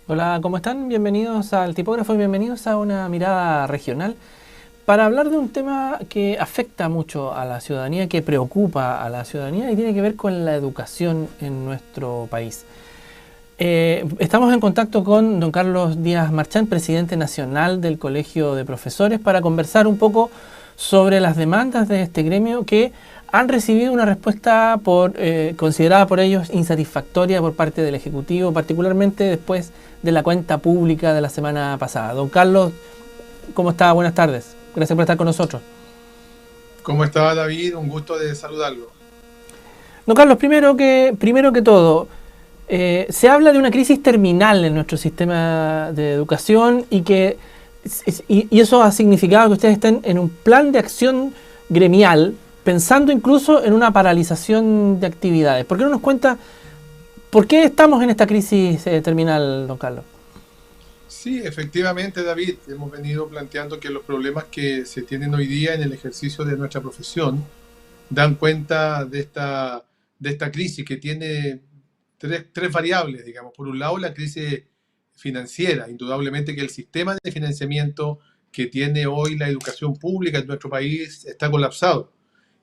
Hola, ¿cómo están? Bienvenidos al Tipógrafo y bienvenidos a una mirada regional para hablar de un tema que afecta mucho a la ciudadanía, que preocupa a la ciudadanía y tiene que ver con la educación en nuestro país. Estamos en contacto con don Carlos Díaz Marchán, presidente nacional del Colegio de Profesores, para conversar un poco sobre las demandas de este gremio que han recibido una respuesta considerada por ellos insatisfactoria por parte del Ejecutivo, particularmente después de la cuenta pública de la semana pasada. Don Carlos, ¿cómo está? Buenas tardes. Gracias por estar con nosotros. ¿Cómo está, David? Un gusto de saludarlo. Don Carlos, primero que todo, se habla de una crisis terminal en nuestro sistema de educación y eso ha significado que ustedes estén en un plan de acción gremial, pensando incluso en una paralización de actividades. ¿Por qué no nos cuenta por qué estamos en esta crisis terminal, don Carlos? Sí, efectivamente, David, hemos venido planteando que los problemas que se tienen hoy día en el ejercicio de nuestra profesión dan cuenta de esta crisis que tiene tres variables, digamos. Por un lado, la crisis financiera, indudablemente que el sistema de financiamiento que tiene hoy la educación pública en nuestro país está colapsado.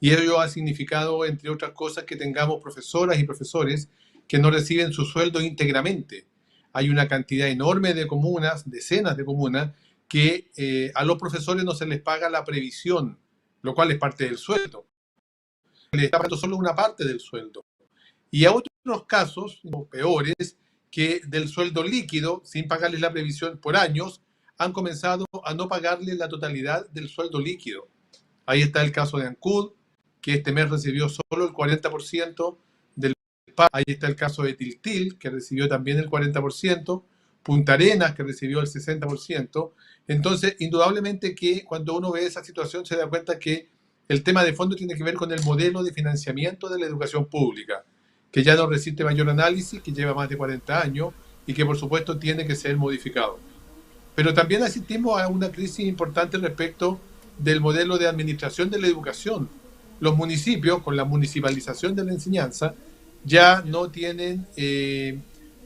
Y ello ha significado, entre otras cosas, que tengamos profesoras y profesores que no reciben su sueldo íntegramente. Hay una cantidad enorme de comunas, decenas de comunas, que a los profesores no se les paga la previsión, lo cual es parte del sueldo. Les está pagando solo una parte del sueldo. Y a otros casos, peores, que del sueldo líquido, sin pagarles la previsión por años, han comenzado a no pagarles la totalidad del sueldo líquido. Ahí está el caso de Ancud, que este mes recibió solo el 40% del pago. Ahí está el caso de Tiltil, que recibió también el 40%. Punta Arenas, que recibió el 60%. Entonces, indudablemente que cuando uno ve esa situación se da cuenta que el tema de fondo tiene que ver con el modelo de financiamiento de la educación pública, que ya no resiste mayor análisis, que lleva más de 40 años y que por supuesto tiene que ser modificado. Pero también asistimos a una crisis importante respecto del modelo de administración de la educación. Los municipios, con la municipalización de la enseñanza, ya no tienen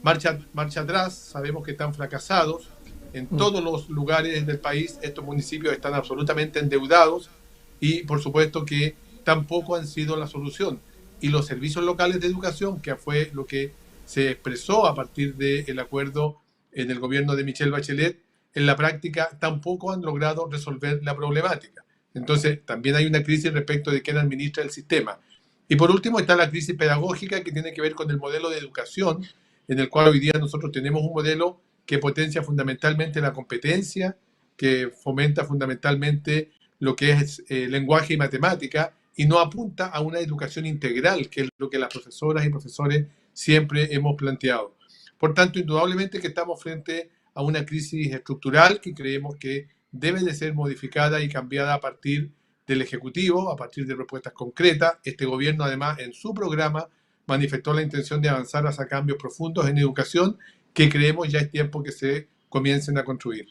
marcha atrás, sabemos que están fracasados. En todos los lugares del país estos municipios están absolutamente endeudados y por supuesto que tampoco han sido la solución. Y los servicios locales de educación, que fue lo que se expresó a partir del acuerdo en el gobierno de Michelle Bachelet, en la práctica tampoco han logrado resolver la problemática. Entonces, también hay una crisis respecto de quién administra el sistema. Y por último está la crisis pedagógica que tiene que ver con el modelo de educación, en el cual hoy día nosotros tenemos un modelo que potencia fundamentalmente la competencia, que fomenta fundamentalmente lo que es lenguaje y matemática, y no apunta a una educación integral, que es lo que las profesoras y profesores siempre hemos planteado. Por tanto, indudablemente que estamos frente a una crisis estructural que creemos que debe de ser modificada y cambiada a partir del Ejecutivo, a partir de propuestas concretas. Este gobierno, además, en su programa manifestó la intención de avanzar hacia cambios profundos en educación que creemos ya es tiempo que se comiencen a construir.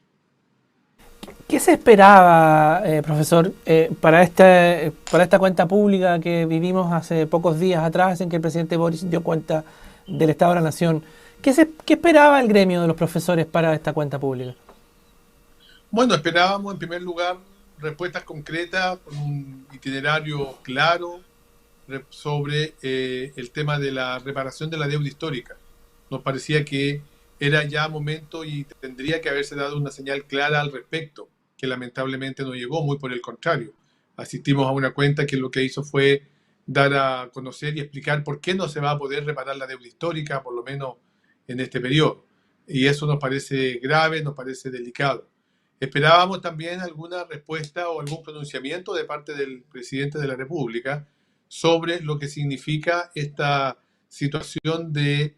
¿Qué se esperaba, profesor, para esta cuenta pública que vivimos hace pocos días atrás en que el presidente Boris dio cuenta del Estado de la Nación? ¿Qué esperaba el gremio de los profesores para esta cuenta pública? Bueno, esperábamos en primer lugar respuestas concretas, con un itinerario claro sobre el tema de la reparación de la deuda histórica. Nos parecía que era ya momento y tendría que haberse dado una señal clara al respecto, que lamentablemente no llegó, muy por el contrario. Asistimos a una cuenta que lo que hizo fue dar a conocer y explicar por qué no se va a poder reparar la deuda histórica, por lo menos en este periodo. Y eso nos parece grave, nos parece delicado. Esperábamos también alguna respuesta o algún pronunciamiento de parte del presidente de la República sobre lo que significa esta situación de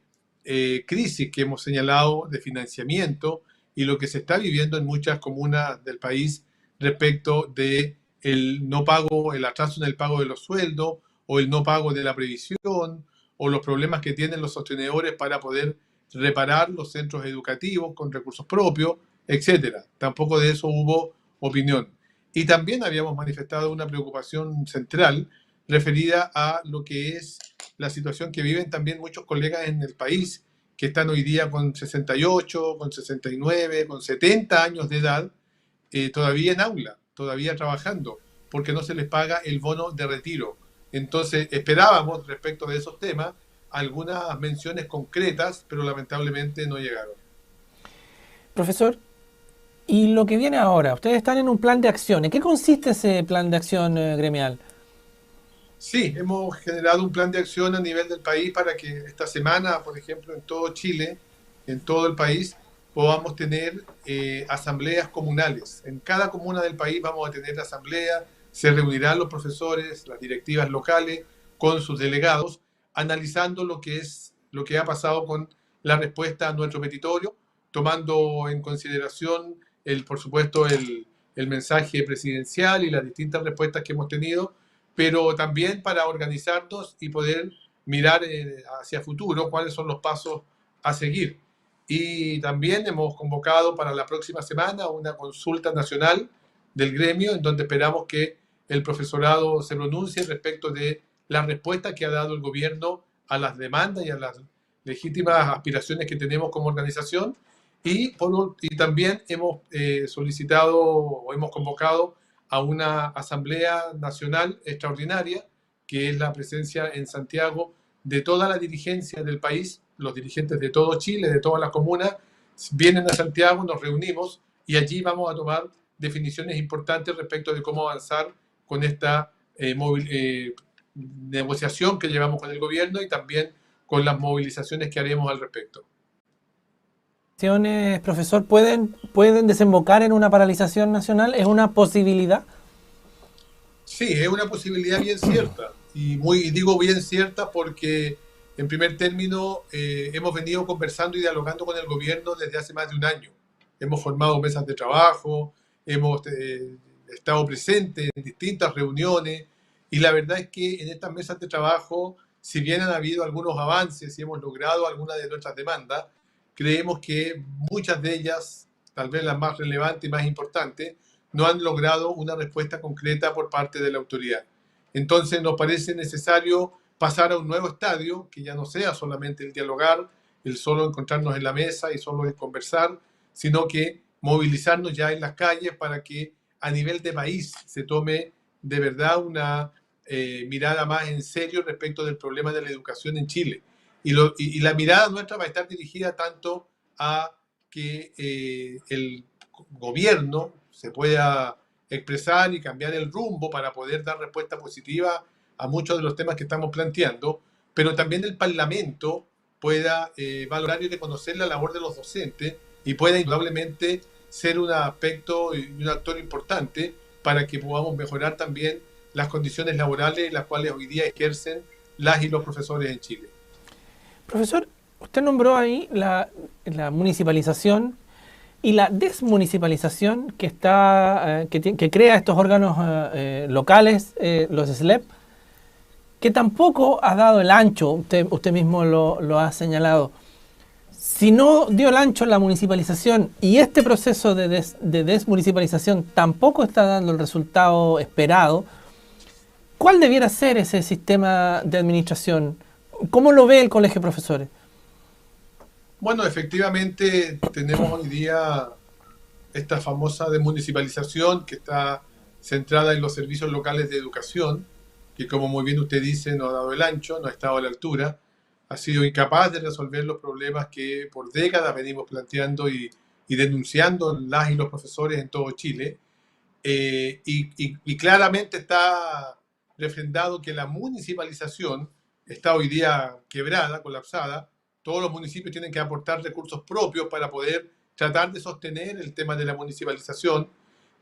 crisis que hemos señalado de financiamiento y lo que se está viviendo en muchas comunas del país respecto de el no pago, el atraso en el pago de los sueldos o el no pago de la previsión o los problemas que tienen los sostenedores para poder reparar los centros educativos con recursos propios, etcétera. Tampoco de eso hubo opinión. Y también habíamos manifestado una preocupación central referida a lo que es la situación que viven también muchos colegas en el país que están hoy día con 68, con 69, con 70 años de edad, todavía en aula, todavía trabajando, porque no se les paga el bono de retiro. Entonces, esperábamos respecto de esos temas algunas menciones concretas, pero lamentablemente no llegaron. Profesor, y lo que viene ahora, ustedes están en un plan de acción. ¿En qué consiste ese plan de acción gremial? Sí, hemos generado un plan de acción a nivel del país para que esta semana, por ejemplo, en todo Chile, en todo el país, podamos tener asambleas comunales. En cada comuna del país vamos a tener asambleas, se reunirán los profesores, las directivas locales con sus delegados, analizando lo que ha pasado con la respuesta a nuestro petitorio, tomando en consideración, por supuesto, el mensaje presidencial y las distintas respuestas que hemos tenido, pero también para organizarnos y poder mirar hacia futuro cuáles son los pasos a seguir. Y también hemos convocado para la próxima semana una consulta nacional del gremio en donde esperamos que el profesorado se pronuncie respecto de la respuesta que ha dado el gobierno a las demandas y a las legítimas aspiraciones que tenemos como organización. Y también hemos solicitado o hemos convocado a una Asamblea Nacional Extraordinaria, que es la presencia en Santiago de toda la dirigencia del país, los dirigentes de todo Chile, de todas las comunas, vienen a Santiago, nos reunimos y allí vamos a tomar definiciones importantes respecto de cómo avanzar con esta negociación que llevamos con el gobierno y también con las movilizaciones que haremos al respecto. Profesor, ¿pueden desembocar en una paralización nacional? ¿Es una posibilidad? Sí, es una posibilidad bien cierta. Y digo bien cierta porque, en primer término, hemos venido conversando y dialogando con el gobierno desde hace más de un año. Hemos formado mesas de trabajo, hemos estado presentes en distintas reuniones y la verdad es que en estas mesas de trabajo, si bien han habido algunos avances y hemos logrado algunas de nuestras demandas, creemos que muchas de ellas, tal vez las más relevantes y más importantes, no han logrado una respuesta concreta por parte de la autoridad. Entonces nos parece necesario pasar a un nuevo estadio, que ya no sea solamente el dialogar, el solo encontrarnos en la mesa y solo el conversar, sino que movilizarnos ya en las calles para que a nivel de país se tome de verdad una mirada más en serio respecto del problema de la educación en Chile. Y la mirada nuestra va a estar dirigida tanto a que el gobierno se pueda expresar y cambiar el rumbo para poder dar respuesta positiva a muchos de los temas que estamos planteando, pero también el Parlamento pueda valorar y reconocer la labor de los docentes y pueda indudablemente ser un aspecto y un actor importante para que podamos mejorar también las condiciones laborales en las cuales hoy día ejercen las y los profesores en Chile. Profesor, usted nombró ahí la municipalización y la desmunicipalización que crea estos órganos locales, los SLEP, que tampoco ha dado el ancho, usted mismo lo ha señalado. Si no dio el ancho la municipalización y este proceso de desmunicipalización tampoco está dando el resultado esperado, ¿cuál debiera ser ese sistema de administración? ¿Cómo lo ve el Colegio de Profesores? Bueno, efectivamente tenemos hoy día esta famosa desmunicipalización que está centrada en los servicios locales de educación, que como muy bien usted dice no ha dado el ancho, no ha estado a la altura, ha sido incapaz de resolver los problemas que por décadas venimos planteando y denunciando las y los profesores en todo Chile. Y claramente está refrendado que la municipalización está hoy día quebrada, colapsada. Todos los municipios tienen que aportar recursos propios para poder tratar de sostener el tema de la municipalización,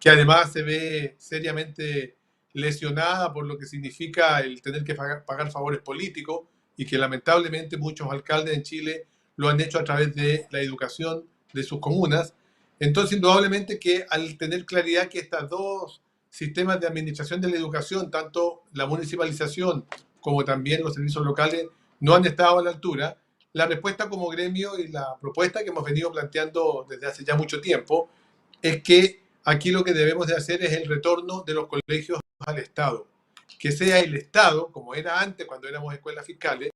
que además se ve seriamente lesionada por lo que significa el tener que pagar favores políticos y que lamentablemente muchos alcaldes en Chile lo han hecho a través de la educación de sus comunas. Entonces, indudablemente que al tener claridad que estos dos sistemas de administración de la educación, tanto la municipalización como también los servicios locales, no han estado a la altura, la respuesta como gremio y la propuesta que hemos venido planteando desde hace ya mucho tiempo es que aquí lo que debemos de hacer es el retorno de los colegios al Estado. Que sea el Estado, como era antes cuando éramos escuelas fiscales,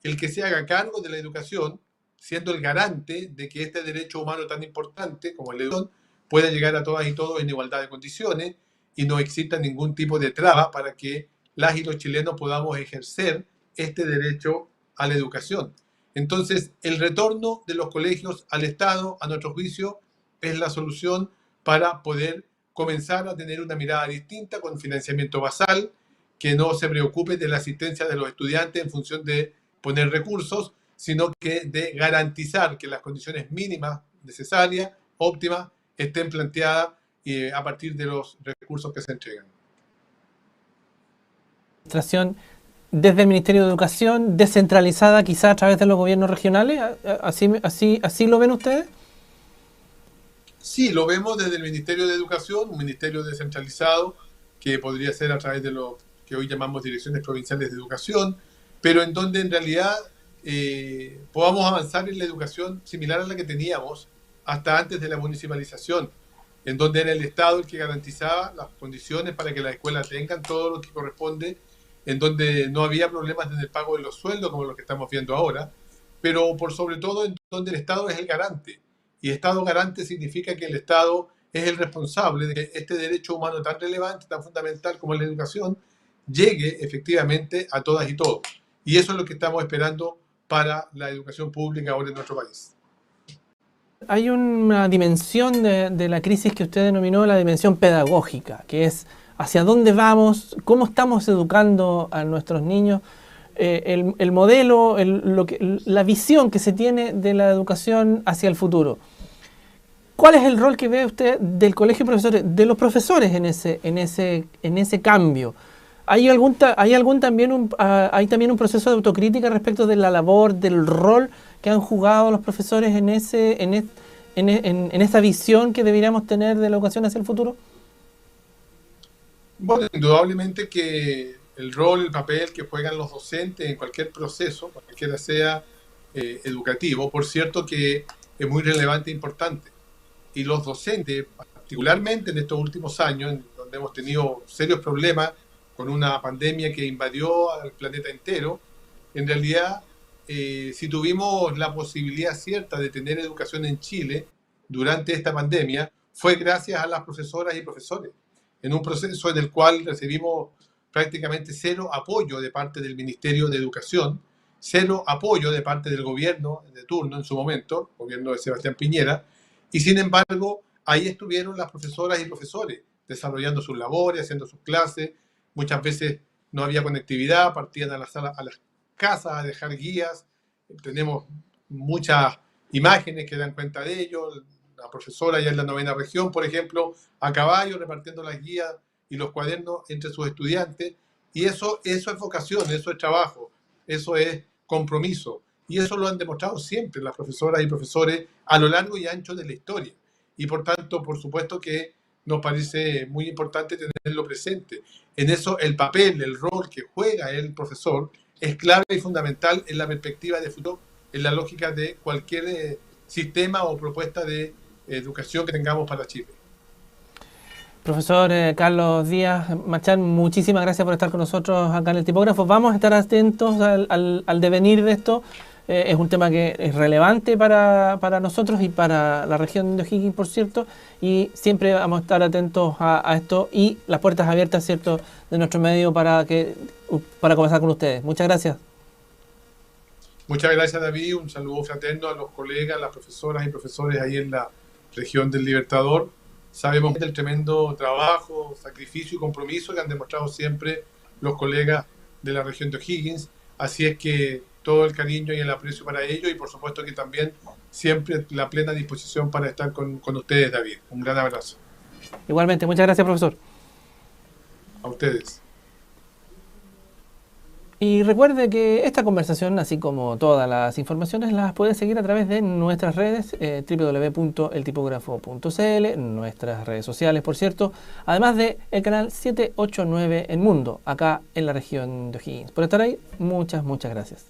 el que se haga cargo de la educación siendo el garante de que este derecho humano tan importante como el de la educación pueda llegar a todas y todos en igualdad de condiciones y no exista ningún tipo de traba para que las y los chilenos podamos ejercer este derecho a la educación. Entonces, el retorno de los colegios al Estado, a nuestro juicio, es la solución para poder comenzar a tener una mirada distinta con financiamiento basal, que no se preocupe de la asistencia de los estudiantes en función de poner recursos, sino que de garantizar que las condiciones mínimas necesarias, óptimas, estén planteadas a partir de los recursos que se entregan. Administración desde el Ministerio de Educación, descentralizada quizá a través de los gobiernos regionales, ¿así lo ven ustedes? Sí, lo vemos desde el Ministerio de Educación, un ministerio descentralizado que podría ser a través de lo que hoy llamamos direcciones provinciales de educación, pero en donde en realidad podamos avanzar en la educación similar a la que teníamos hasta antes de la municipalización, en donde era el Estado el que garantizaba las condiciones para que las escuelas tengan todo lo que corresponde, en donde no había problemas en el pago de los sueldos como lo que estamos viendo ahora, pero por sobre todo en donde el Estado es el garante. Y Estado garante significa que el Estado es el responsable de que este derecho humano tan relevante, tan fundamental como la educación, llegue efectivamente a todas y todos. Y eso es lo que estamos esperando para la educación pública ahora en nuestro país. Hay una dimensión de la crisis que usted denominó la dimensión pedagógica, que es hacia dónde vamos, cómo estamos educando a nuestros niños, el modelo, la visión que se tiene de la educación hacia el futuro. ¿Cuál es el rol que ve usted del colegio de profesores, de los profesores en ese cambio? ¿Hay también un proceso de autocrítica respecto de la labor, del rol que han jugado los profesores en esa visión que deberíamos tener de la educación hacia el futuro? Bueno, indudablemente que el rol, el papel que juegan los docentes en cualquier proceso, cualquiera sea educativo, por cierto que es muy relevante e importante. Y los docentes, particularmente en estos últimos años, donde hemos tenido serios problemas con una pandemia que invadió al planeta entero, en realidad, si tuvimos la posibilidad cierta de tener educación en Chile durante esta pandemia, fue gracias a las profesoras y profesores, en un proceso en el cual recibimos prácticamente cero apoyo de parte del Ministerio de Educación, cero apoyo de parte del gobierno de turno en su momento, gobierno de Sebastián Piñera, y sin embargo, ahí estuvieron las profesoras y profesores desarrollando sus labores, haciendo sus clases. Muchas veces no había conectividad, partían a las casas a dejar guías. Tenemos muchas imágenes que dan cuenta de ello. La profesora ya en la 9ª región, por ejemplo, a caballo repartiendo las guías y los cuadernos entre sus estudiantes. Y eso es vocación, eso es trabajo, eso es compromiso. Y eso lo han demostrado siempre las profesoras y profesores a lo largo y ancho de la historia. Y por tanto, por supuesto que nos parece muy importante tenerlo presente. En eso el papel, el rol que juega el profesor es clave y fundamental en la perspectiva de futuro, en la lógica de cualquier sistema o propuesta de educación que tengamos para Chile. Profesor Carlos Díaz Machán, muchísimas gracias por estar con nosotros acá en el Tipógrafo. Vamos a estar atentos al devenir de esto. Es un tema que es relevante para nosotros y para la región de O'Higgins, por cierto, y siempre vamos a estar atentos a esto y las puertas abiertas, cierto, de nuestro medio para conversar con ustedes. Muchas gracias. Muchas gracias, David. Un saludo fraterno a los colegas, las profesoras y profesores ahí en la región del Libertador. Sabemos del tremendo trabajo, sacrificio y compromiso que han demostrado siempre los colegas de la región de O'Higgins. Así es que todo el cariño y el aprecio para ellos y por supuesto que también siempre la plena disposición para estar con ustedes, David. Un gran abrazo. Igualmente, muchas gracias, profesor. A ustedes. Y recuerde que esta conversación, así como todas las informaciones, las puede seguir a través de nuestras redes, www.eltipografo.cl, nuestras redes sociales, por cierto, además de el canal 789 El Mundo, acá en la región de O'Higgins. Por estar ahí, muchas gracias.